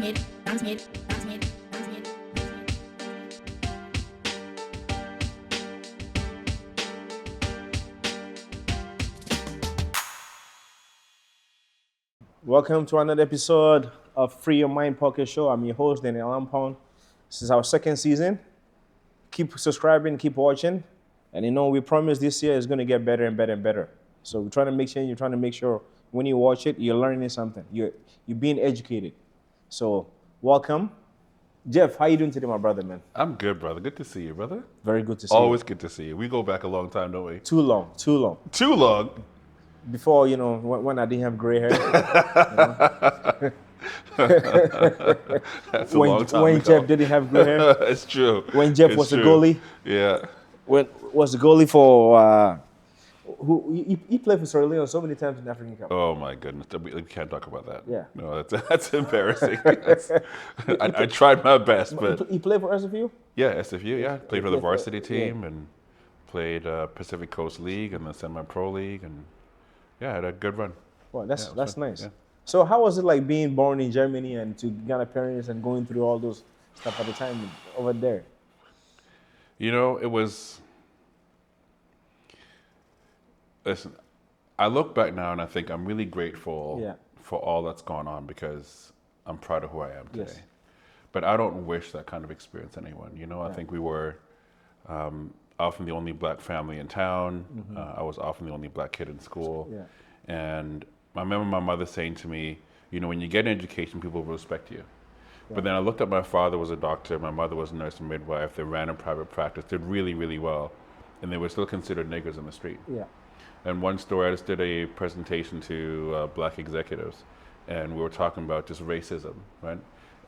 Welcome to another episode of Free Your Mind Pocket Show. I'm your host, Daniel Alum. This is our second season. Keep subscribing, keep watching. And we promise this year is going to get better and better and better. So you're trying to make sure when you watch it, you're learning something. You're being educated. So welcome. Jeff, how you doing today, my brother, man? I'm good, brother. Good to see you, brother. Very good to see you. Always good to see you. We go back a long time, don't we? Too long. Too long? Before, when I didn't have gray hair. That's a long time when ago. Jeff didn't have gray hair. It's true. When Jeff was the goalie. Yeah. When was the goalie for he played for Sierra Leone so many times in the African Cup. Oh my goodness, we can't talk about that. Yeah. No, that's embarrassing. I tried my best, but he played for SFU. yeah, SFU. Yeah, played for the varsity team and played Pacific Coast League and the Semi-Pro League, and yeah, had a good run. Well, that's fun. nice. Yeah. So how was it like being born in Germany and to Ghana parents and going through all those stuff at the time over there? It was. Listen, I look back now and I think I'm really grateful for all that's gone on because I'm proud of who I am today. Yes. But I don't wish that kind of experience on anyone. I think we were often the only black family in town. I was often the only black kid in school. Yeah. And I remember my mother saying to me, when you get an education, people will respect you. Yeah. But then I looked at my father was a doctor, my mother was a nurse and midwife. They ran a private practice, did really, really well. And they were still considered niggers in the street. Yeah. And one story, I just did a presentation to black executives, and we were talking about just racism, right?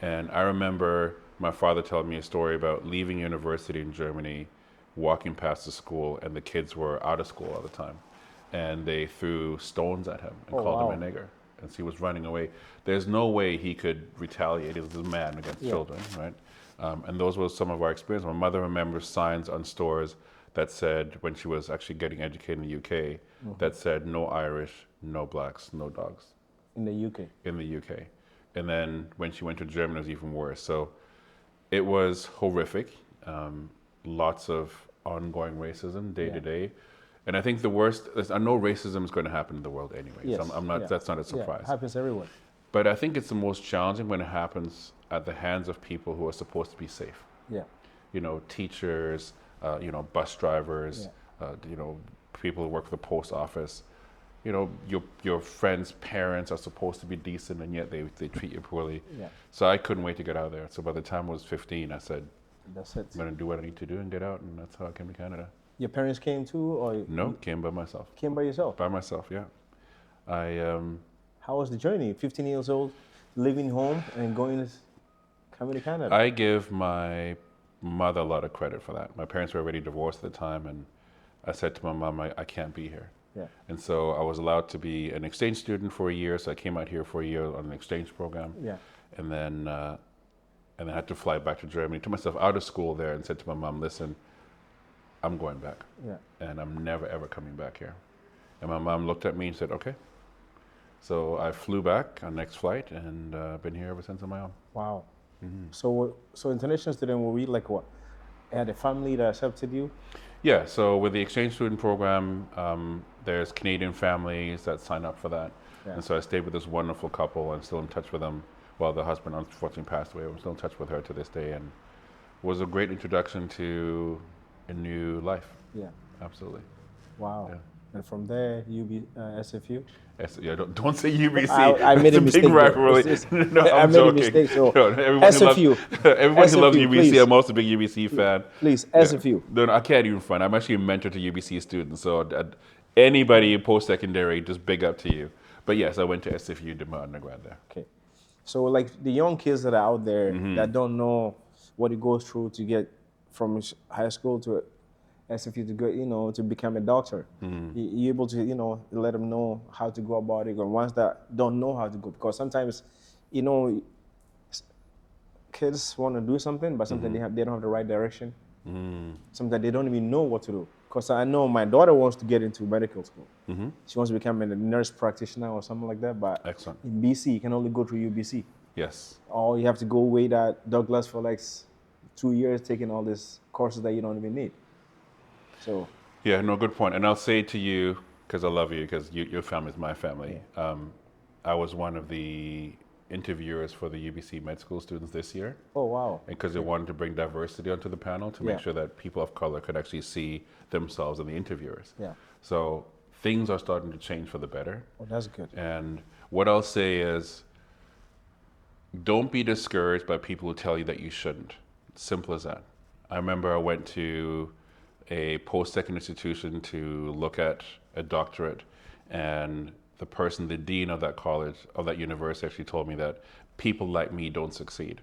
And I remember my father telling me a story about leaving university in Germany, walking past the school, and the kids were out of school all the time. And they threw stones at him and called him a nigger. And so he was running away. There's no way he could retaliate. He was a man against children, right? And those were some of our experiences. My mother remembers signs on stores that said, when she was actually getting educated in the UK, that said, no Irish, no blacks, no dogs. In the UK? In the UK. And then when she went to Germany, it was even worse. So it was horrific. Lots of ongoing racism day to day. And I think the worst, I know racism is going to happen in the world anyway. Yes. So that's not a surprise. It happens everywhere. But I think it's the most challenging when it happens at the hands of people who are supposed to be safe. Yeah. Teachers, bus drivers, people who work for the post office. Your friends' parents are supposed to be decent, and yet they treat you poorly. Yeah. So I couldn't wait to get out of there. So by the time I was 15, I said, that's it. I'm going to do what I need to do and get out, and that's how I came to Canada. Your parents came too, or No, came by myself. Came by yourself? By myself, yeah. How was the journey? 15 years old, leaving home and coming to Canada. I give my mother a lot of credit for that. My parents were already divorced at the time, and I said to my mom, I can't be here. Yeah. And so I was allowed to be an exchange student for a year, so I came out here for a year on an exchange program. Yeah. And then I had to fly back to Germany, took myself out of school there and said to my mom, listen, I'm going back. Yeah. And I'm never, ever coming back here. And my mom looked at me and said, okay. So I flew back on next flight, and been here ever since on my own. Wow. Mm-hmm. So international student, were we like what? Had a family that accepted you? Yeah, so with the exchange student program, there's Canadian families that sign up for that. Yeah. And so I stayed with this wonderful couple. I'm still in touch with them. Well, the husband unfortunately passed away. I'm still in touch with her to this day, and was a great introduction to a new life. Yeah. Absolutely. Wow. Yeah. And from there, SFU? Don't say UBC. I made a mistake. Big rivalry. No, I'm joking. Made a mistake. So SFU. Everyone who loves UBC, please. I'm also a big UBC fan. Please, SFU. No, I can't even front. I'm actually a mentor to UBC students. So anybody post-secondary, just big up to you. But yes, I went to SFU, did my undergrad there. Okay. So like the young kids that are out there that don't know what it goes through to get from high school to SFU to go, to become a doctor. You're able to, let them know how to go about it. And ones that don't know how to go, because sometimes, kids want to do something, but sometimes they don't have the right direction. Sometimes they don't even know what to do. Because I know my daughter wants to get into medical school. She wants to become a nurse practitioner or something like that. But excellent. In BC, you can only go through UBC. Yes. Or you have to go wait at Douglas for like 2 years taking all these courses that you don't even need. So Yeah, no, good point. And I'll say to you, because I love you, because your family is my family. yeah. I was one of the interviewers for the UBC med school students this year, Oh wow. because they Okay. wanted to bring diversity onto the panel to make Yeah. sure that people of color could actually see themselves in the interviewers. Yeah. So things are starting to change for the better. Oh, that's good. And what I'll say is, don't be discouraged by people who tell you that you shouldn't. Simple as that. I remember I went to a post-secondary institution to look at a doctorate, and the person, the dean of that college, of that university, actually told me that people like me don't succeed,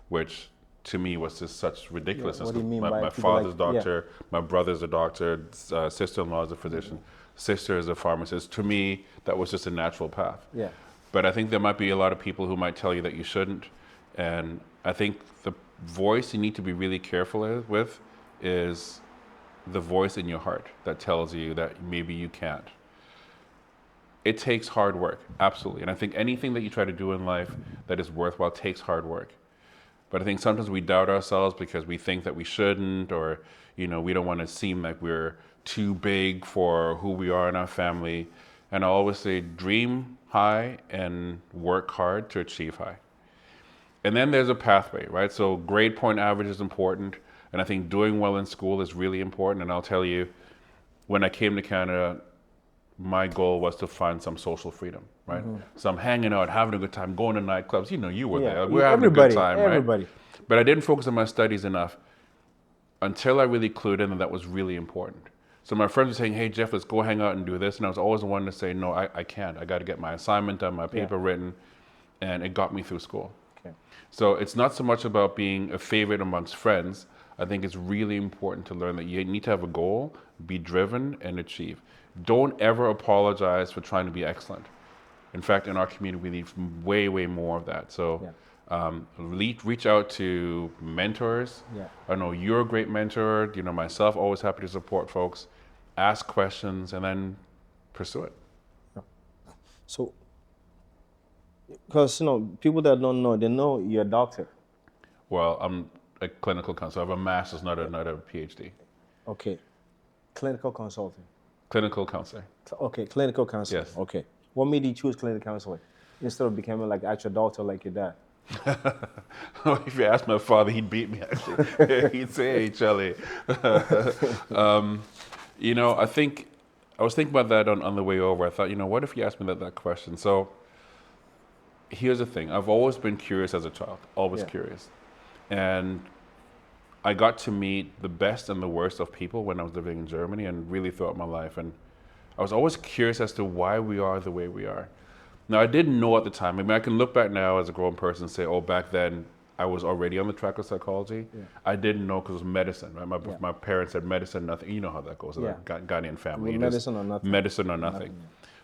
which to me was just such ridiculousness. What do you mean my, by my people like- father's doctor, my brother's a doctor, sister-in-law is a physician, sister is a pharmacist. To me, that was just a natural path. Yeah. But I think there might be a lot of people who might tell you that you shouldn't. And I think the voice you need to be really careful with is the voice in your heart that tells you that maybe you can't. It takes hard work, absolutely. And I think anything that you try to do in life that is worthwhile takes hard work. But I think sometimes we doubt ourselves because we think that we shouldn't, or we don't want to seem like we're too big for who we are in our family. And I always say, dream high and work hard to achieve high. And then there's a pathway, right? So grade point average is important. And I think doing well in school is really important. And I'll tell you, when I came to Canada, my goal was to find some social freedom, right? So I'm hanging out, having a good time, going to nightclubs. You were Yeah. there. We're having a good time, right? Everybody. But I didn't focus on my studies enough until I really clued in that was really important. So my friends were saying, hey, Jeff, let's go hang out and do this. And I was always the one to say, no, I can't. I got to get my assignment done, my paper written. And it got me through school. Okay. So it's not so much about being a favorite amongst friends. I think it's really important to learn that you need to have a goal, be driven, and achieve. Don't ever apologize for trying to be excellent. In fact, in our community, we need way, way more of that. So reach out to mentors. Yeah. I know you're a great mentor. Myself, always happy to support folks. Ask questions and then pursue it. So, because people that don't know, they know you're a doctor. Well, I'm a clinical counselor. I have a master's, not a PhD. Okay. Clinical consulting. Clinical counselor. Okay, clinical counselor. Yes. Okay. What made you choose clinical counseling instead of becoming like actual doctor like your dad? If you ask my father, he'd beat me, actually. He'd say, hey, Charlie. I think I was thinking about that on the way over. I thought, what if you asked me that question? So here's the thing. I've always been curious as a child, always curious. And I got to meet the best and the worst of people when I was living in Germany and really throughout my life. And I was always curious as to why we are the way we are. Now, I didn't know at the time. I mean, I can look back now as a grown person and say, oh, back then I was already on the track of psychology. Yeah. I didn't know because it was medicine, right? My parents said medicine, nothing. You know how that goes. Yeah. Ghanaian family. Medicine or nothing. Medicine or nothing.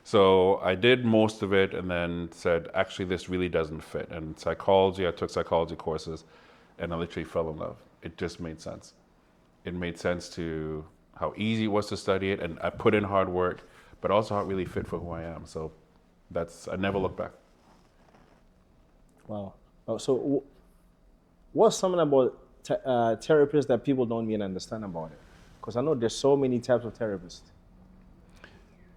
So I did most of it and then said, actually, this really doesn't fit. And psychology, I took psychology courses and I literally fell in love. It just made sense. It made sense to how easy it was to study it, and I put in hard work, but also how it really fit for who I am. So I never look back. Wow. So what's something about therapists that people don't even understand about it? Because I know there's so many types of therapists.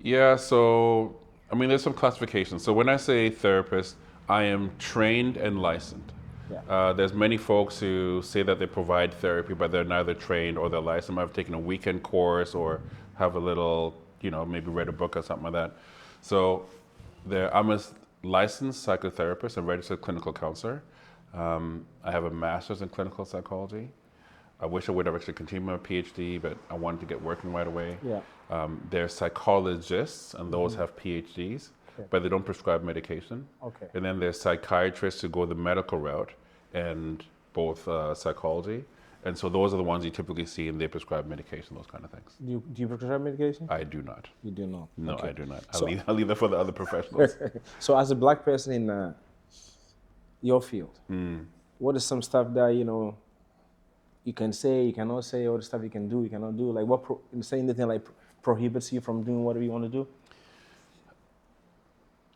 Yeah, so, there's some classifications. So when I say therapist, I am trained and licensed. Yeah. There's many folks who say that they provide therapy, but they're neither trained or they're licensed. I've taken a weekend course or have a little, maybe read a book or something like that. So I'm a licensed psychotherapist and registered clinical counselor. I have a master's in clinical psychology. I wish I would have actually continued my PhD, but I wanted to get working right away. Yeah. There are psychologists, and those have PhDs, but they don't prescribe medication. Okay. And then there's psychiatrists who go the medical route and both psychology. And so those are the ones you typically see, and they prescribe medication, those kind of things. Do you prescribe medication? I do not. You do not? No, okay. I do not. I'll leave that for the other professionals. So as a black person in your field, what is some stuff that, you can say, you cannot say, all the stuff you can do, you cannot do? Like what, say anything like prohibits you from doing whatever you want to do?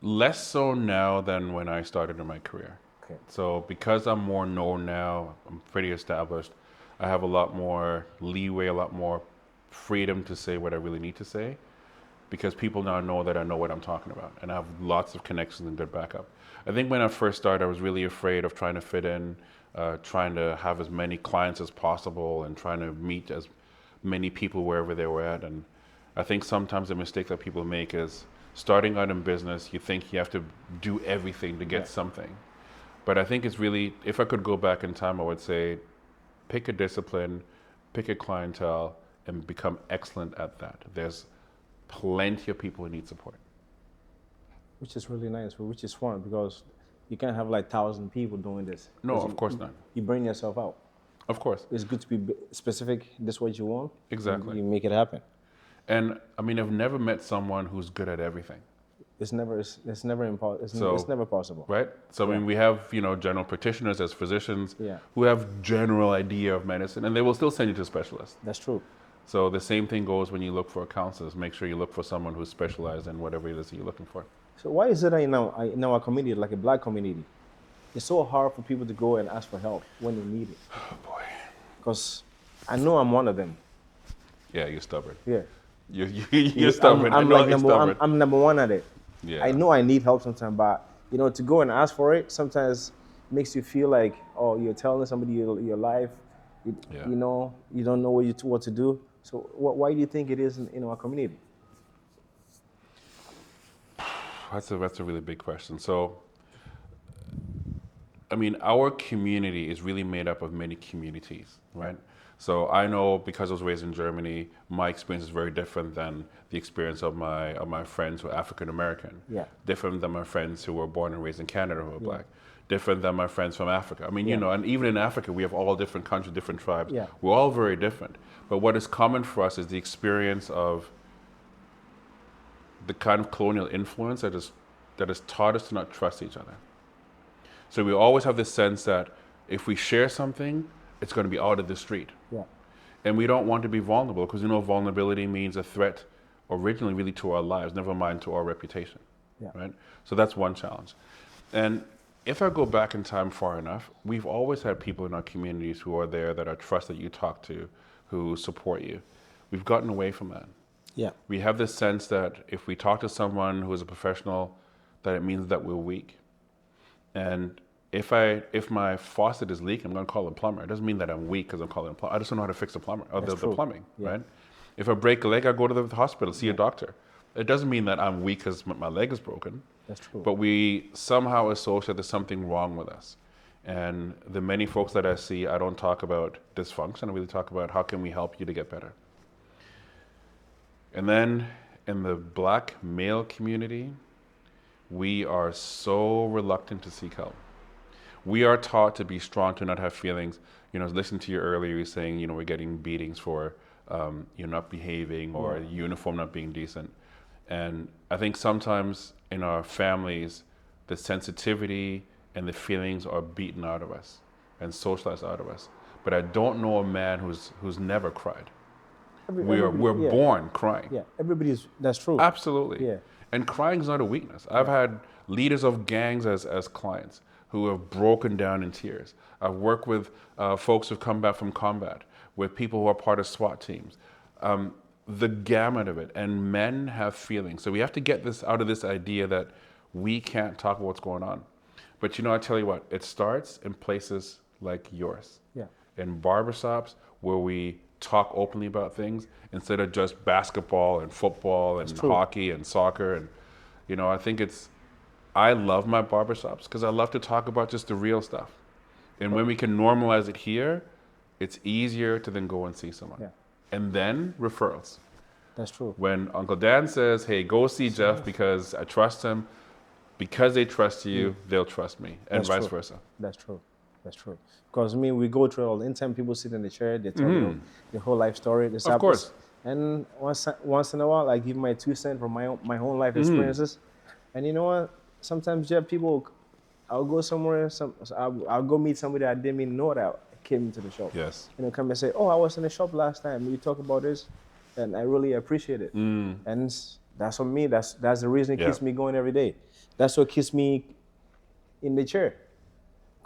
Less so now than when I started in my career. Okay. So because I'm more known now, I'm pretty established, I have a lot more leeway, a lot more freedom to say what I really need to say because people now know that I know what I'm talking about and I have lots of connections and good backup. I think when I first started, I was really afraid of trying to fit in, trying to have as many clients as possible and trying to meet as many people wherever they were at. And I think sometimes the mistake that people make is starting out in business, you think you have to do everything to get something. But I think it's really, if I could go back in time, I would say pick a discipline, pick a clientele, and become excellent at that. There's plenty of people who need support. Which is really nice, which is fun because you can't have like 1,000 people doing this. No, 'Cause of course not. You bring yourself out. Of course. It's good to be specific. This is what you want. Exactly. You make it happen. And I mean, I've never met someone who's good at everything. It's never impossible. So- It's never possible. Right? So I mean, we have, general practitioners as physicians Yeah. who have general idea of medicine and they will still send you to specialists. That's true. So the same thing goes when you look for a counselor. Make sure you look for someone who's specialized in whatever it is that you're looking for. So why is it that in our community, like a black community, it's so hard for people to go and ask for help when they need it? Oh boy. Because I know I'm one of them. Yeah, you're stubborn. Yeah. You're stubborn. I I'm know like you're number, stubborn. I'm number one at it. Yeah. I know I need help sometimes, but to go and ask for it sometimes makes you feel like, oh, you're telling somebody your life. Yeah. You don't know what to do. So why do you think it is in our community? That's a really big question. So, I mean, our community is really made up of many communities, right? So I know because I was raised in Germany, my experience is very different than the experience of my friends who are African American. Yeah. Different than my friends who were born and raised in Canada who are black. Different than my friends from Africa. I mean, and even in Africa, we have all different countries, different tribes. Yeah. We're all very different. But what is common for us is the experience of the kind of colonial influence that has taught us to not trust each other. So we always have this sense that if we share something, it's going to be out of the street. Yeah. And we don't want to be vulnerable because vulnerability means a threat originally really to our lives, never mind to our reputation. Yeah. Right? So that's one challenge. And if I go back in time far enough, we've always had people in our communities who are there that are trusted you talk to, who support you. We've gotten away from that. Yeah. We have this sense that if we talk to someone who is a professional, that it means that we're weak. And if my faucet is leaking, I'm going to call a plumber. It doesn't mean that I'm weak because I'm calling a plumber. I just don't know how to fix a plumber or the plumbing, right? If I break a leg, I go to the hospital, see a doctor. It doesn't mean that I'm weak because my leg is broken. That's true. But we somehow associate there's something wrong with us. And the many folks that I see, I don't talk about dysfunction. I really talk about how can we help you to get better. And then in the black male community, we are so reluctant to seek help. We are taught to be strong, to not have feelings. Listen to you earlier, you were saying, we're getting beatings for you're not behaving or uniform not being decent. And I think sometimes in our families, the sensitivity and the feelings are beaten out of us and socialized out of us. But I don't know a man who's never cried. We're born crying. Yeah, that's true. Absolutely. Yeah. And crying is not a weakness. I've had leaders of gangs as clients who have broken down in tears. I've worked with folks who've come back from combat, with people who are part of SWAT teams. The gamut of it. And men have feelings. So we have to get this out of this idea that we can't talk about what's going on. But I tell you what, it starts in places like yours. Yeah. In barbershops where we talk openly about things instead of just basketball and football and hockey and soccer. And, I think I love my barbershops because I love to talk about just the real stuff. And when we can normalize it here, it's easier to then go and see someone. Yeah. And then referrals. That's true. When Uncle Dan says, hey, go see Jeff because I trust him, because they trust you, they'll trust me, and That's vice true. versa. That's true. That's true. Because we go through all. Anytime people sit in the chair, they tell you the whole life story. This Of course. And once in a while, I give my 2 cents from my own life experiences. And you know what? Sometimes people, I'll go somewhere. I'll go meet somebody I didn't even know that came into the shop. Yes. Come and say, oh, I was in the shop last time. We talk about this, and I really appreciate it. And that's for me. That's the reason it keeps me going every day. That's what keeps me in the chair.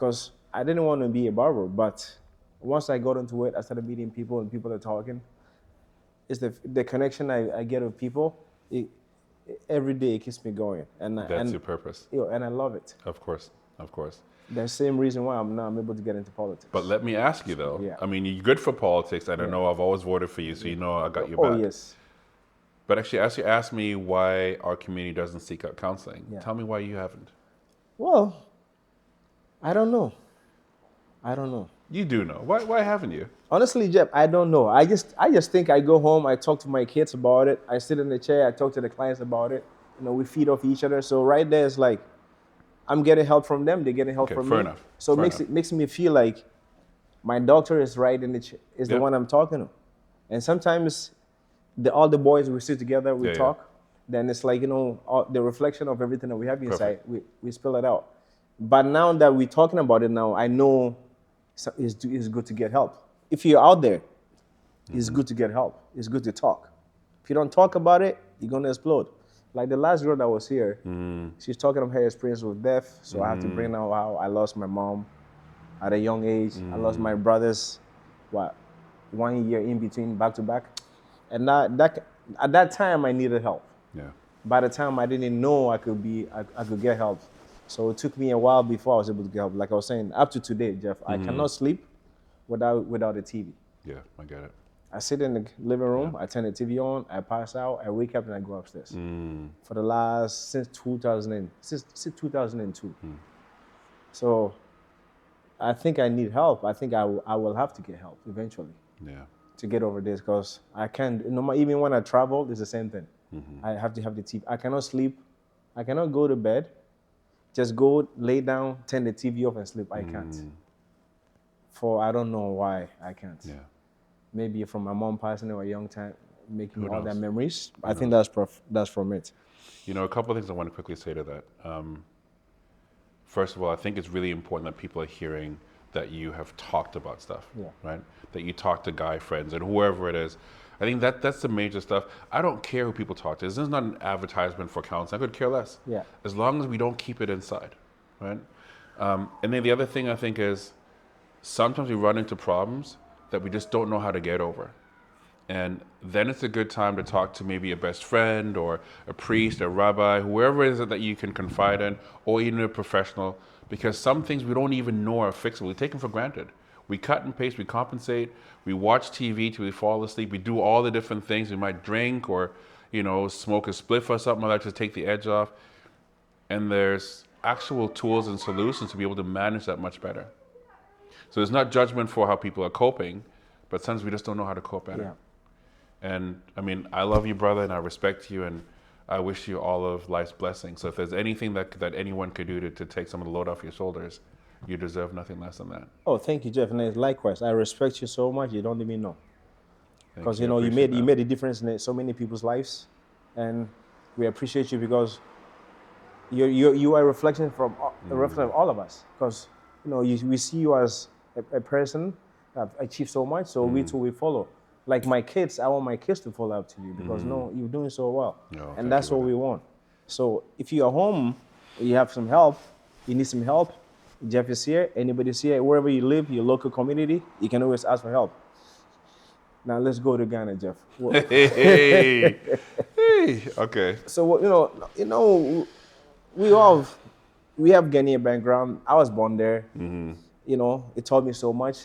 because I didn't want to be a barber, but once I got into it, I started meeting people and people are talking. It's the connection I get with people. It, every day it keeps me going, That's your purpose. and I love it. Of course, of course. The same reason why I'm able to get into politics. But let me ask you though. Yeah. I mean, you're good for politics, and I know I've always voted for you, so you know I got your Oh back. yes. But actually, as you asked me why our community doesn't seek out counseling, Yeah. tell me why you haven't. Well, I don't know. I don't know. You do know. Why haven't you? Honestly, Jeff, I don't know. I just think I go home, I talk to my kids about it. I sit in the chair, I talk to the clients about it. We feed off each other. So right there is like, I'm getting help from them. They're getting help Okay, from fair me. enough. So Fair it makes me feel like my doctor is right in the is the Yeah. one I'm talking to. And sometimes all the boys we sit together, we Yeah, yeah. talk. Then it's like all, the reflection of everything that we have inside. We spill it out. But now that we're talking about it now, I know it's good to get help. If you're out there, it's good to get help. It's good to talk. If you don't talk about it, you're gonna explode. Like the last girl that was here, she's talking about her experience with death. So I have to bring out how I lost my mom at a young age. I lost my brothers, 1 year in between, back to back. And that at that time I needed help. Yeah. By the time I didn't know I could get help. So it took me a while before I was able to get help. Like I was saying, up to today, Jeff, I cannot sleep without a TV. Yeah, I get it. I sit in the living room, I turn the TV on, I pass out, I wake up and I go upstairs. For the last since 2002. So I think I need help. I think I will have to get help eventually Yeah. to get over this because I can't. Even when I travel, it's the same thing. I have to have the TV. I cannot sleep. I cannot go to bed. Just go lay down, turn the TV off and sleep. I can't. For I don't know why I can't. Yeah. Maybe from my mom passing away a young time, making all that knows? memories. I think that's from it. A couple of things I want to quickly say to that. First of all, I think it's really important that people are hearing that you have talked about stuff, right? That you talk to guy friends and whoever it is. I think that's the major stuff. I don't care who people talk to. This is not an advertisement for counseling. I could care less. Yeah. As long as we don't keep it inside, right? And then the other thing I think is sometimes we run into problems that we just don't know how to get over. And then it's a good time to talk to maybe a best friend or a priest, a rabbi, whoever it is that you can confide in, or even a professional, because some things we don't even know are fixable. We take them for granted. We cut and paste, we compensate, we watch TV till we fall asleep, we do all the different things. We might drink or, smoke a spliff or something like that to take the edge off. And there's actual tools and solutions to be able to manage that much better. So it's not judgment for how people are coping, but sometimes we just don't know how to cope better. Yeah. And I mean, I love you, brother, and I respect you, and I wish you all of life's blessings. So if there's anything that anyone could do to take some of the load off your shoulders, you deserve nothing less than that. Oh, thank you, Jeff. And likewise, I respect you so much. You don't even know, Thank because I you appreciate that. made a difference in so many people's lives, and we appreciate you because you are a reflection of all of us. Because we see you as a person that have achieved so much, so we too will follow. Like my kids, I want my kids to follow up to you because you're doing so well, No, and that's what we want. So if you're home, you have some help, you need some help. Jeff is here. Anybody's here. Wherever you live, your local community, you can always ask for help. Now let's go to Ghana, Jeff. Hey, okay. So we have Ghanaian background. I was born there. It taught me so much.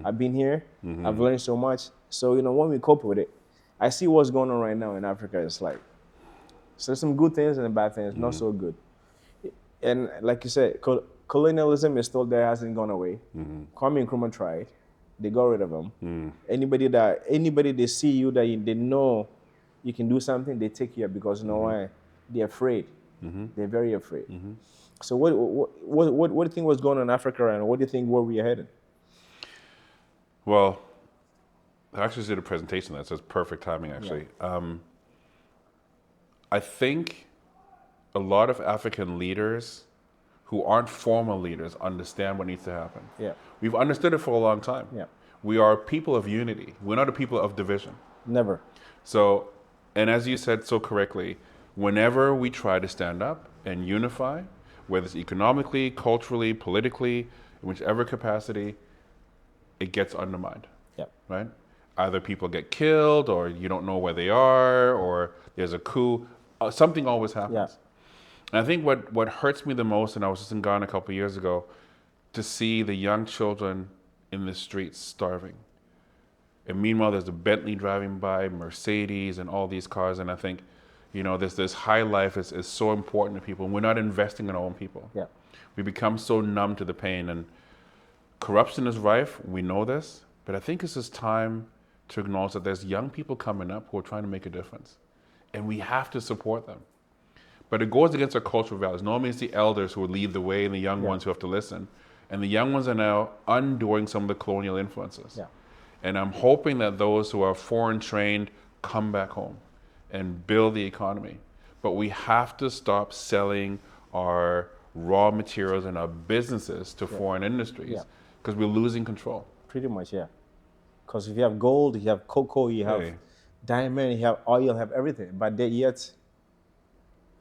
I've been here. I've learned so much. So when we cope with it, I see what's going on right now in Africa. It's like so there's some good things and bad things, not so good. And like you said, colonialism is still there, hasn't gone away. Kwame Nkrumah tried. They got rid of him. Anybody they see you that they know you can do something, they take you up because you know why? They're afraid. They're very afraid. So what do you think was going on in Africa and what do you think where we are headed? Well, I actually did a presentation that says perfect timing, actually. I think a lot of African leaders who aren't formal leaders understand what needs to happen. Yeah. We've understood it for a long time. Yeah. We are people of unity. We're not a people of division. Never. So, and as you said so correctly, whenever we try to stand up and unify, whether it's economically, culturally, politically, in whichever capacity, it gets undermined, Yeah. right? Either people get killed, or you don't know where they are, or there's a coup. Something always happens. Yeah. And I think what hurts me the most, and I was just in Ghana a couple of years ago, to see the young children in the streets starving. And meanwhile, there's a Bentley driving by, Mercedes, and all these cars. And I think, this high life is so important to people, and we're not investing in our own people. Yeah. We become so numb to the pain, and corruption is rife. We know this, but I think it's just time to acknowledge that there's young people coming up who are trying to make a difference, and we have to support them. But it goes against our cultural values. Normally, it's the elders who would lead the way, and the young ones who have to listen. And the young ones are now undoing some of the colonial influences. Yeah. And I'm hoping that those who are foreign trained come back home and build the economy. But we have to stop selling our raw materials and our businesses to foreign industries, because we're losing control. Pretty much, yeah. Because if you have gold, you have cocoa, you have diamond, you have oil, you have everything. But yet,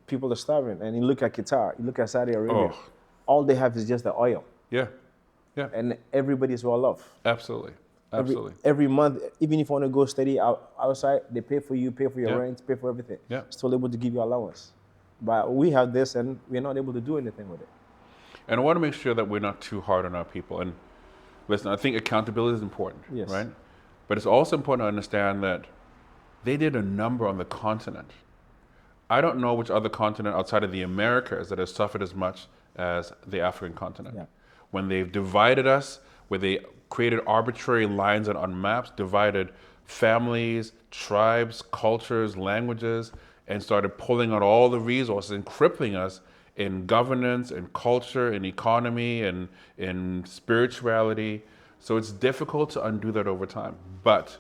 people are starving. And you look at Qatar, you look at Saudi Arabia, all they have is just the oil. Yeah, yeah. And everybody's well off. Absolutely, absolutely. Every month, even if you want to go study outside, they pay for you, pay for your rent, pay for everything. Yeah. Still able to give you allowance. But we have this, and we're not able to do anything with it. And I want to make sure that we're not too hard on our people. And listen, I think accountability is important, right? But it's also important to understand that they did a number on the continent. I don't know which other continent outside of the Americas that has suffered as much as the African continent. Yeah. When they've divided us, where they created arbitrary lines on maps, divided families, tribes, cultures, languages, and started pulling out all the resources and crippling us in governance, in culture, in economy, and in spirituality. So it's difficult to undo that over time. But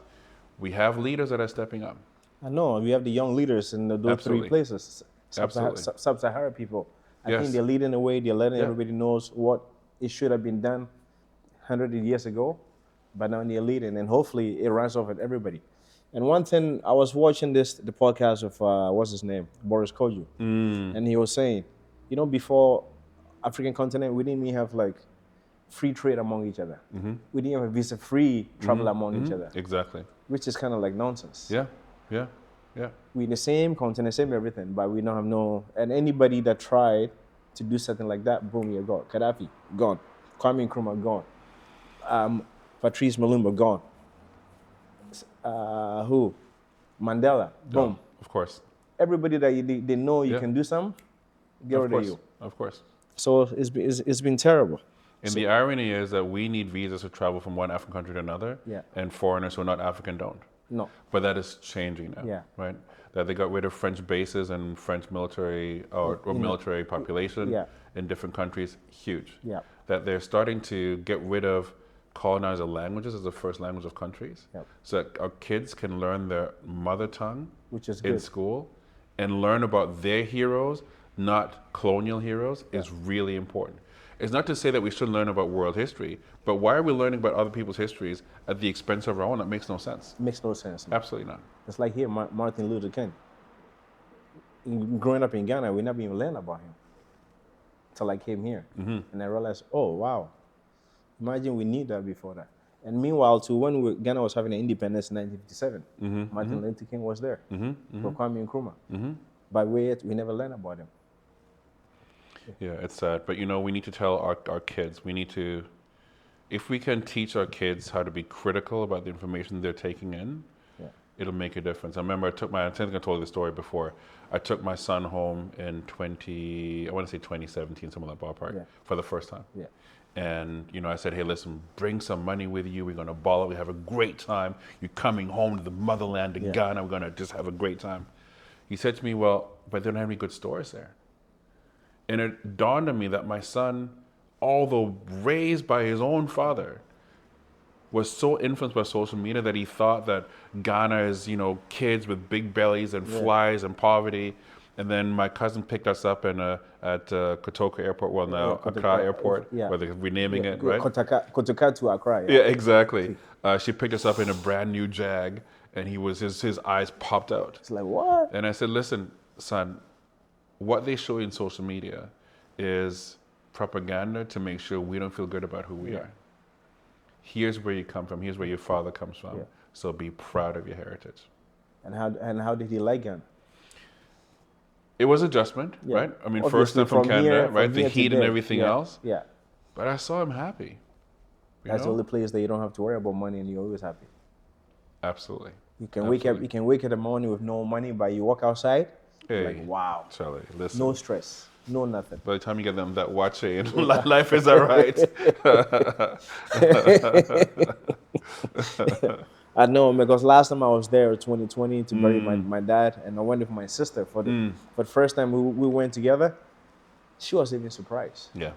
we have leaders that are stepping up. I know. We have the young leaders in those three places. Sub-Saharan people. I think they're leading the way. They're letting everybody knows what it should have been done 100 years ago. But now they're leading, and hopefully it runs off at everybody. And one thing, I was watching the podcast of, what's his name? Boris Koju. And he was saying, before African continent, we didn't even have like free trade among each other. We didn't have visa-free travel among each other. Exactly. Which is kind of like nonsense. Yeah, yeah, yeah. We're in the same continent, same everything, but we don't have and anybody that tried to do something like that, boom, you're gone. Gaddafi, gone. Kwame Nkrumah, gone. Patrice Lumumba, gone. Who? Mandela, boom. Of course. Everybody that they know you can do something, get rid of you. Of course. So it's been terrible. And the irony is that we need visas to travel from one African country to another, and foreigners who are not African don't. No. But that is changing now, right? That they got rid of French bases and French military or military population in different countries, huge. Yeah. That they're starting to get rid of colonizer languages as the first language of countries, so that our kids can learn their mother tongue, which is in school, and learn about their heroes, not colonial heroes, is really important. It's not to say that we shouldn't learn about world history, but why are we learning about other people's histories at the expense of our own? That makes no sense. It makes no sense. Absolutely not. It's like here, Martin Luther King. Growing up in Ghana, we never even learned about him until I came here. And I realized, oh, wow. Imagine we knew that before that. And meanwhile, too, when Ghana was having an independence in 1957, Martin Luther King was there for Kwame Nkrumah. But we never learned about him. Yeah, it's sad. But, we need to tell our kids, we need to, if we can teach our kids how to be critical about the information they're taking in, it'll make a difference. I remember I think I told you the story before. I took my son home in 2017, somewhere in that ballpark, for the first time. Yeah. And, I said, hey, listen, bring some money with you. We're going to ball it. We have a great time. You're coming home to the motherland in Ghana. We're going to just have a great time. He said to me, well, but they don't have any good stores there. And it dawned on me that my son, although raised by his own father, was so influenced by social media that he thought that Ghana is, kids with big bellies and flies and poverty. And then my cousin picked us up at Kotoka Airport, well now Accra Airport, where they're renaming it, right? Kotoka to Accra. Yeah, exactly. She picked us up in a brand new Jag, and his eyes popped out. It's like, what? And I said, listen, son, what they show you in social media is propaganda to make sure we don't feel good about who we Yeah. are. Here's where you come from. Here's where your father comes from. Yeah. So be proud of your heritage. And how did he like Ghana? It was adjustment, Yeah. right? I mean, first Obviously time from Canada, right? from The here to heat and there. everything Yeah. else. Yeah. But I saw him happy. You That's the know? only place that you don't have to worry about money and you're always happy. Absolutely. You can wake up. You can wake up in the morning with no money, but you walk outside. Hey, Like wow, Charlie, listen. no stress, no nothing. By the time you get them that watch chain, life is all right. I know because last time I was there, 2020, to bury my dad, and I went with my sister for the first time we went together. She was even surprised Yeah.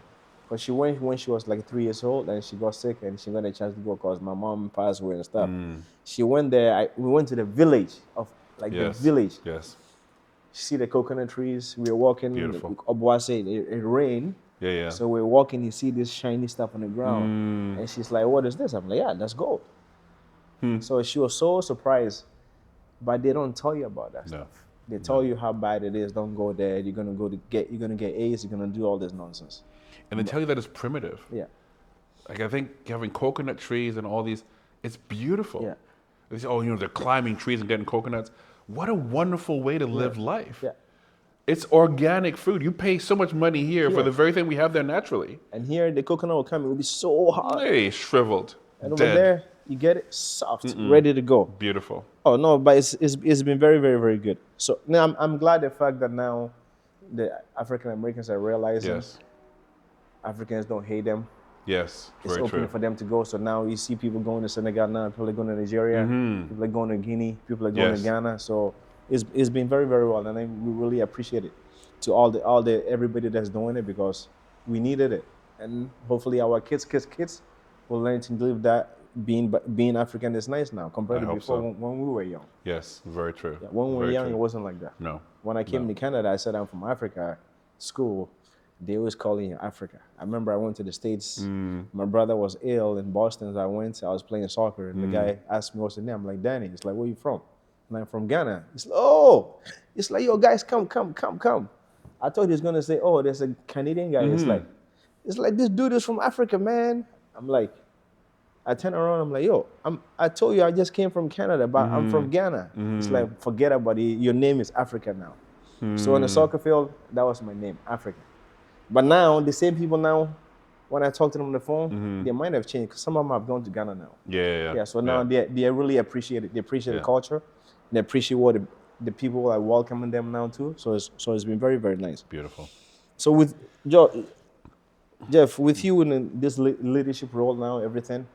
because she went when she was like 3 years old and she got sick and she got a chance to go because my mom passed away and stuff. She went there. We went to the village of the Yes. village. Yes. See the coconut trees. We were walking. Beautiful. Obuase, it rained. Yeah, yeah. So we're walking. You see this shiny stuff on the ground, and she's like, "What is this?" I'm like, "Yeah, that's gold." So she was so surprised, but they don't tell you about that stuff. They tell you how bad it is. Don't go there. You're gonna get AIDS. You're gonna do all this nonsense. And they tell you that it's primitive. Yeah, Like I think having coconut trees and all these, it's beautiful. yeah, They say, oh, they're climbing trees and getting coconuts. What a wonderful way to live life. yeah. It's organic food. You pay so much money here for the very thing we have there naturally. And here the coconut will come. It will be so hard. Hey, shriveled, And over dead. there, you get it soft, ready to go. Beautiful. Oh no, but it's been very, very, very good. So now I'm glad the fact that now the African Americans are realizing Yes. Africans don't hate them. Yes. It's Very open true. for them to go. So now you see people going to Senegal now, people are going to Nigeria, people are going to Guinea, people are going Yes. to Ghana. So it's been very, very well, and we really appreciate it to all the everybody that's doing it because we needed it, and hopefully our kids will learn to live that being African is nice now compared I to hope before so. when we were young. Yes. Very true. Yeah, when we were Very young, true. it wasn't like that. No. When I came to Canada, I said I'm from Africa. School, they always call me Africa. I remember I went to the States. My brother was ill in Boston. So I was playing soccer, and the guy asked me what's the name. I'm like, Danny. He's like, where you from? And I'm from Ghana. He's like, oh, it's like, yo, guys, come. I thought he was gonna say, oh, there's a Canadian guy. It's like this dude is from Africa, man. I'm like, I turn around. I'm like, yo, I told you I just came from Canada, but I'm from Ghana. It's like, forget about it. Your name is Africa now. So on the soccer field, that was my name, Africa. But now, the same people now, when I talk to them on the phone, their mind have changed because some of them have gone to Ghana now. Yeah. So now they really appreciate it. They appreciate the culture. They appreciate what the people are welcoming them now too. So it's been very, very nice. Beautiful. So with Jeff, with you in this leadership role now, everything,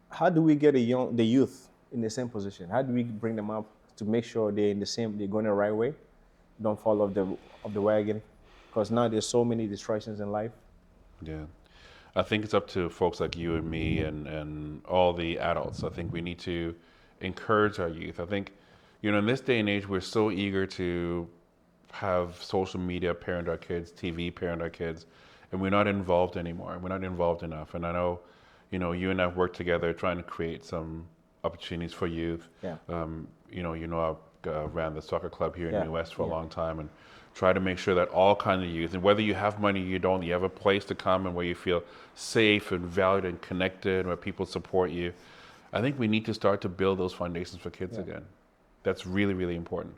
how do we get the youth in the same position? How do we bring them up to make sure they're going the right way, don't fall off the wagon? Because now there's so many distractions in life. Yeah. I think it's up to folks like you and me and all the adults. I think we need to encourage our youth. I think, in this day and age, we're so eager to have social media parent our kids, TV parent our kids, and we're not involved anymore. We're not involved enough. And I know, you and I've worked together trying to create some opportunities for youth. Yeah. I ran the soccer club here in the West for a long time and try to make sure that all kinds of youth, and whether you have money or you don't, you have a place to come and where you feel safe and valued and connected, where people support you. I think we need to start to build those foundations for kids again. That's really, really important.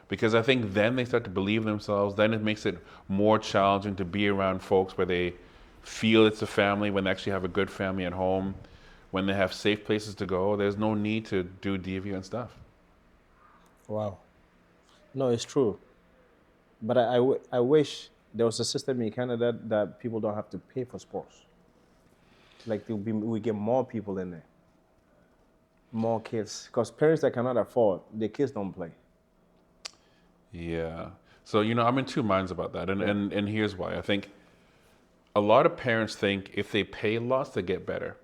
Because I think then they start to believe themselves, then it makes it more challenging to be around folks where they feel it's a family, when they actually have a good family at home, when they have safe places to go. There's no need to do deviant stuff. Wow. No, it's true. But I wish there was a system in Canada that people don't have to pay for sports. Like we get more people in there, more kids. Because parents that cannot afford, their kids don't play. Yeah. So, I'm in two minds about that. And here's why. I think a lot of parents think if they pay lots, they get better.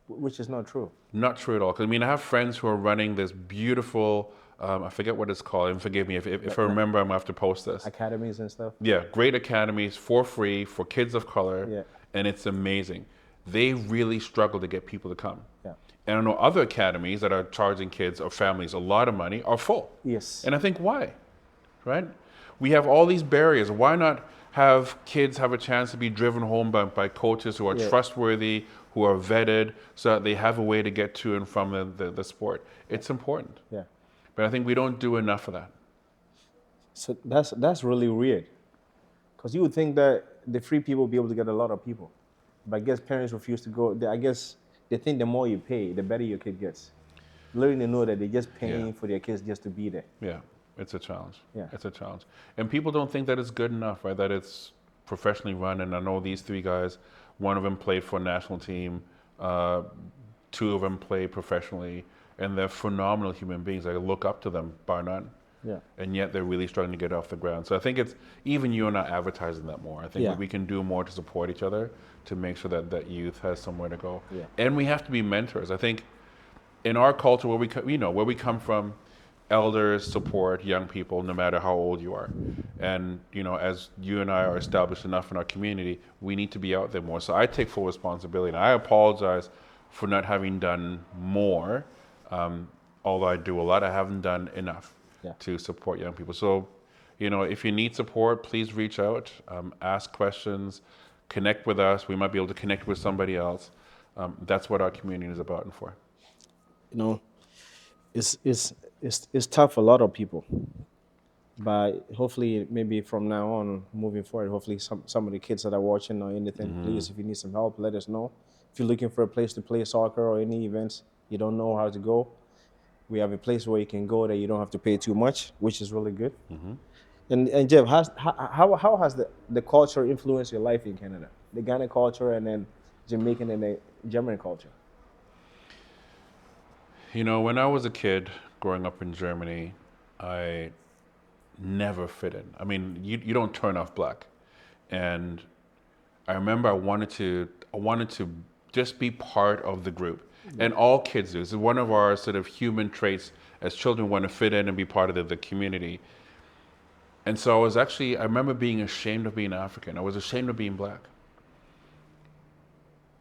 Which is not true. Not true at all. Because, I have friends who are running this beautiful, I forget what it's called, and forgive me if I remember, I'm going to have to post this. Academies and stuff. Yeah, great academies for free for kids of color. Yeah. And it's amazing. They really struggle to get people to come. Yeah. And I know other academies that are charging kids or families a lot of money are full. Yes. And I think, why? Right? We have all these barriers. Why not have kids have a chance to be driven home by coaches who are Yeah. trustworthy, who are vetted, so that they have a way to get to and from the sport. It's important. Yeah. But I think we don't do enough of that. So that's really weird, because you would think that the free people will be able to get a lot of people, but I guess parents refuse to go. I guess they think the more you pay, the better your kid gets. Letting them know that they're just Yeah. paying for their kids just to be there. Yeah, it's a challenge. Yeah. It's a challenge. And people don't think that it's good enough, right? That it's professionally run. And I know these three guys, one of them played for a national team, two of them play professionally, and they're phenomenal human beings. I look up to them, bar none. Yeah. And yet they're really struggling to get off the ground. So I think it's, even you and I advertising that more. I think Yeah. we can do more to support each other to make sure that that youth has somewhere to go. Yeah. And we have to be mentors. I think in our culture, where where we come from, elders support young people no matter how old you are. And as you and I are established enough in our community, we need to be out there more. So I take full responsibility, and I apologize for not having done more. Although I do a lot, I haven't done enough Yeah. to support young people. So, if you need support, please reach out, ask questions, connect with us. We might be able to connect with somebody else. That's what our community is about and for. You know, it's tough for a lot of people, but hopefully maybe from now on moving forward, hopefully some of the kids that are watching or anything, please, if you need some help, let us know. If you're looking for a place to play soccer or any events, you don't know how to go, we have a place where you can go that you don't have to pay too much, which is really good. And Jeff, how has the culture influenced your life in Canada? The Ghana culture and then Jamaican and the German culture. When I was a kid growing up in Germany, I never fit in. I mean, you don't turn off black. And I remember I wanted to just be part of the group. And all kids do. It's one of our sort of human traits as children, want to fit in and be part of the community. And so I remember being ashamed of being African. I was ashamed of being black.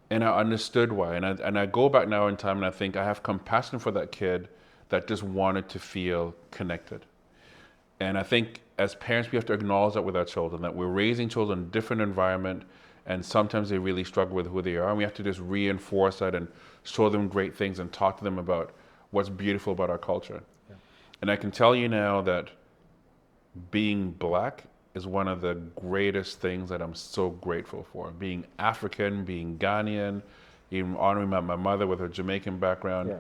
And I understood why. And I go back now in time and I think I have compassion for that kid that just wanted to feel connected. And I think as parents, we have to acknowledge that with our children, that we're raising children in a different environment, and sometimes they really struggle with who they are. And we have to just reinforce that and show them great things and talk to them about what's beautiful about our culture. Yeah. And I can tell you now that being black is one of the greatest things that I'm so grateful for. Being African, being Ghanaian, even honoring my mother with her Jamaican background. Yeah.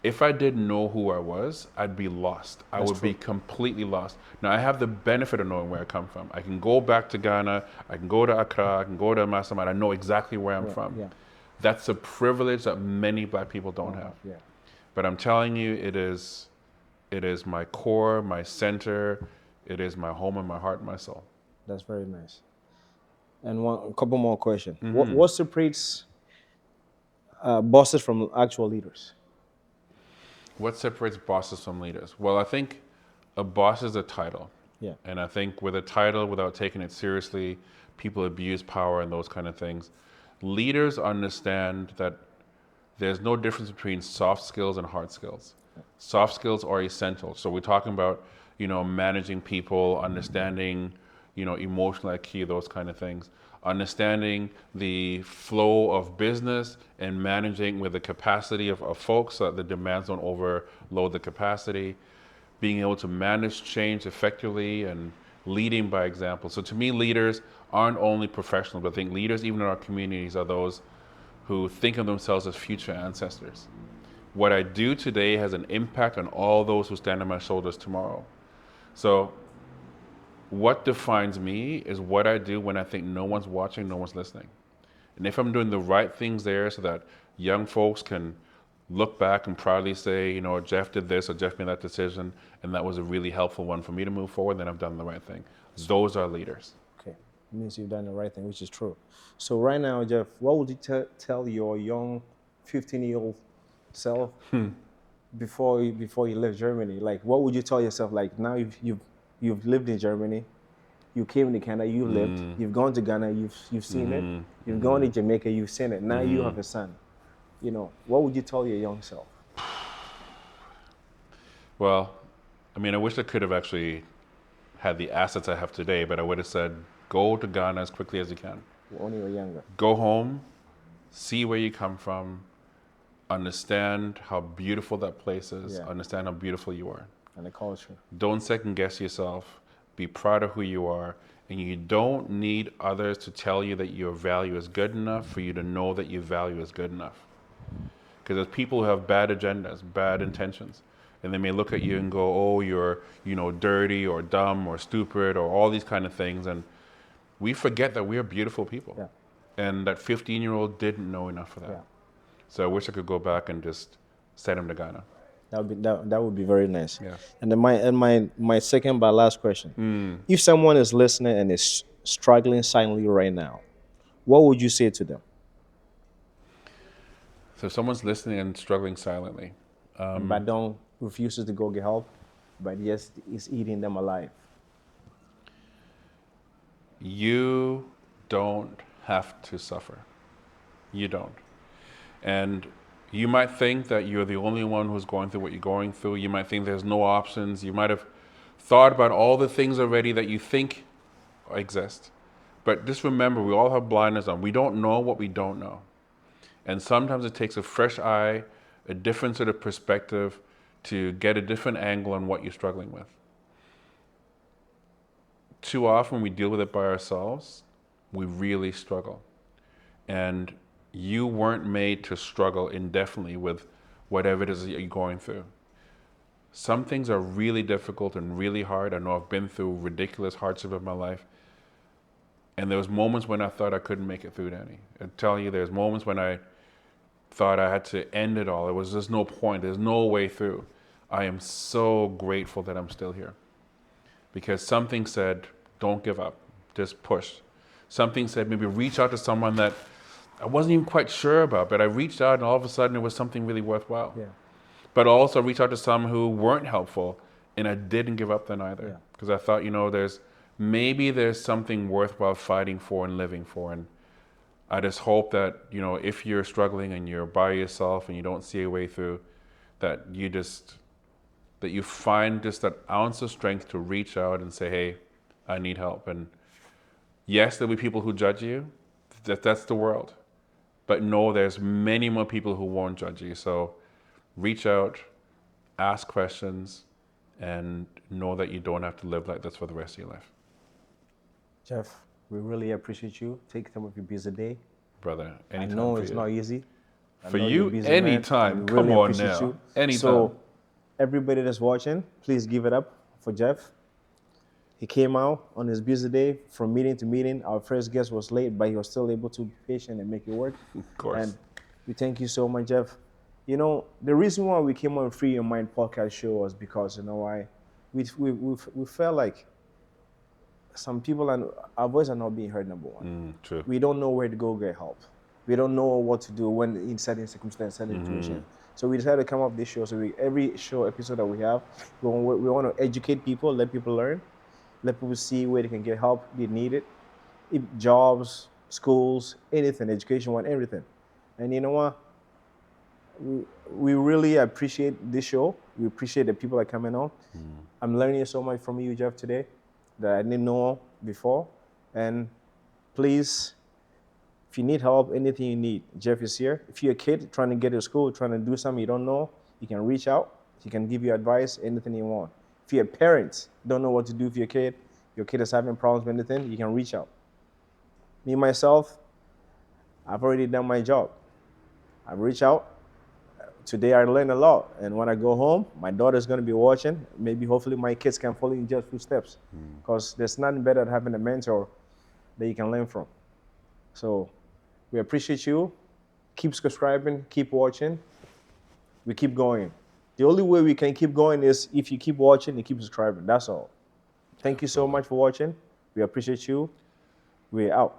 If I didn't know who I was, I'd be lost. I would be completely lost. Now, I have the benefit of knowing where I come from. I can go back to Ghana, I can go to Accra, I can go to Masamad, I know exactly where I'm from. Yeah. That's a privilege that many black people don't have. Yeah. But I'm telling you, it is my core, my center, it is my home and my heart and my soul. That's very nice. And a couple more questions. What separates bosses from actual leaders? What separates bosses from leaders? Well, I think a boss is a title. Yeah. And I think with a title, without taking it seriously, people abuse power and those kind of things. Leaders understand that there's no difference between soft skills and hard skills. Soft skills are essential. So we're talking about, managing people, understanding, emotional IQ, those kind of things. Understanding the flow of business and managing with the capacity of folks so that the demands don't overload the capacity. Being able to manage change effectively and leading by example. So to me, leaders aren't only professionals, but I think leaders, even in our communities, are those who think of themselves as future ancestors. What I do today has an impact on all those who stand on my shoulders tomorrow. So what defines me is what I do when I think no one's watching, no one's listening. And if I'm doing the right things there so that young folks can look back and proudly say, Jeff did this or Jeff made that decision, and that was a really helpful one for me to move forward, then I've done the right thing. Those are leaders. Okay, it means you've done the right thing, which is true. So right now, Jeff, what would you tell your young 15-year-old self before you left Germany? Like, what would you tell yourself? Like, now you've lived in Germany, you came to Canada, you lived, you've gone to Ghana, you've seen it, you've gone to Jamaica, you've seen it. Now you have a son. What would you tell your young self? Well, I wish I could have actually had the assets I have today, but I would have said, Go to Ghana as quickly as you can. When you were younger. Go home, see where you come from, understand how beautiful that place is, Yeah. understand how beautiful you are. And the culture. Don't second guess yourself. Be proud of who you are. And you don't need others to tell you that your value is good enough for you to know that your value is good enough. Because there's people who have bad agendas, bad intentions. And they may look at you and go, oh, you're, dirty or dumb or stupid or all these kind of things. And we forget that we're beautiful people. Yeah. And that 15-year-old didn't know enough for that. Yeah. So I wish I could go back and just send him to Ghana. That would be very nice. Yes. And then my second but last question. If someone is listening and is struggling silently right now, what would you say to them? So if someone's listening and struggling silently, But don't refuses to go get help, but yes, it's eating them alive. you don't have to suffer. You don't. And you might think that you're the only one who's going through what you're going through. You might think there's no options. You might have thought about all the things already that you think exist. But just remember, we all have blindness on. We don't know what we don't know. And sometimes it takes a fresh eye, a different sort of perspective to get a different angle on what you're struggling with. Too often we deal with it by ourselves. We really struggle. And you weren't made to struggle indefinitely with whatever it is that you're going through. Some things are really difficult and really hard. I know I've been through ridiculous hardship in my life. And there was moments when I thought I couldn't make it through, Danny. I tell you, there's moments when I thought I had to end it all. There was just no point. There's no way through. I am so grateful that I'm still here. Because something said, don't give up. Just push. Something said, maybe reach out to someone that I wasn't even quite sure about, but I reached out and all of a sudden it was something really worthwhile. Yeah. But also reach out to some who weren't helpful, and I didn't give up then either. Yeah. Because I thought, there's something worthwhile fighting for and living for. And I just hope that, if you're struggling and you're by yourself and you don't see a way through, that you find just that ounce of strength to reach out and say, hey, I need help. And yes, there'll be people who judge you. That's the world. But no, there's many more people who won't judge you. So reach out, ask questions, and know that you don't have to live like this for the rest of your life. Jeff, we really appreciate you. Take time of your busy day. Brother, anytime. I know for it's you. not easy. For you, anytime. Really Come on appreciate now. you. Anytime. So, everybody that's watching, please give it up for Jeff. He came out on his busy day from meeting to meeting. Our first guest was late, but he was still able to be patient and make it work. Of course. And we thank you so much, Jeff. The reason why we came on Free Your Mind podcast show was because, why? We felt like some people, and our voice are not being heard, number one. True. We don't know where to go get help. We don't know what to do when in certain circumstances, certain situations. So we decided to come up with this show. So every show episode that we have, we want to educate people, let people learn, let people see where they can get help they need it. Jobs, schools, anything, education, everything. And you know what? We really appreciate this show. We appreciate the people that are coming on. I'm learning so much from you, Jeff, today that I didn't know before. And please, if you need help, anything you need, Jeff is here. If you're a kid trying to get to school, trying to do something you don't know, you can reach out. He can give you advice, anything you want. If you're a parent, don't know what to do with your kid is having problems with anything, you can reach out. Me, myself, I've already done my job. I reach out. Today I learned a lot. And when I go home, my daughter's going to be watching. Maybe hopefully my kids can follow in Jeff's footsteps. Because there's nothing better than having a mentor that you can learn from. So we appreciate you. Keep subscribing, keep watching. We keep going. The only way we can keep going is if you keep watching and keep subscribing. That's all. Thank you so much for watching. We appreciate you. We're out.